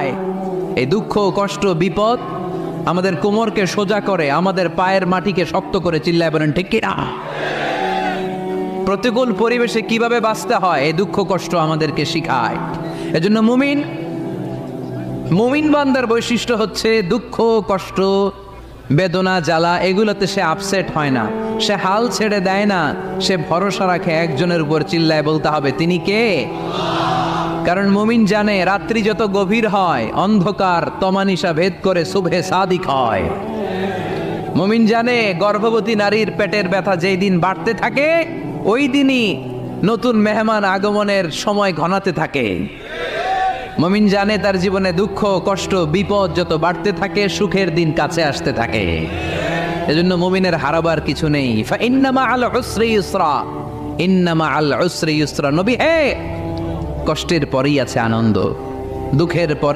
শিখায়। এই দুঃখ, কষ্ট, বিপদ আমাদের কোমরকে সোজা করে, আমাদের পায়ের মাটিকে শক্ত করে। চিল্লায় বলেন ঠিক কিনা? প্রতিকূল পরিবেশে কিভাবে বাঁচতে হয় এই দুঃখ কষ্ট আমাদেরকে শিখায়। এজন্য মুমিন বান্দার বৈশিষ্ট্য হচ্ছে দুঃখ কষ্ট বেদনা জ্বালা এগুলোতে সে আপসেট হয় না, সে হাল ছেড়ে দেয় না, সে ভরসা রাখে একজনের উপর। চিল্লায় বলতে হবে তিনি কে? কারণ মুমিন জানে রাত্রি যত গভীর হয় অন্ধকার তমানিসা ভেদ করে সুবহে সাদিক হয়। মুমিন জানে গর্ভবতী নারীর পেটের ব্যথা যেই দিন বাড়তে থাকে ওই দিনই নতুন মেহমান আগমনের সময় ঘনাতে থাকে। মুমিন জানে তার জীবনে দুঃখ কষ্ট বিপদ যত বাড়তে থাকে সুখের দিন কাছে আসতে থাকে। এজন্য মুমিনের হারাবার কিছু নেই। ফাইন্না মাআল উসরি ইউসরা, ইন্না মাআল উসরি ইউসরা। নবী হে, কষ্টের পরেই আছে আনন্দ, দুঃখের পর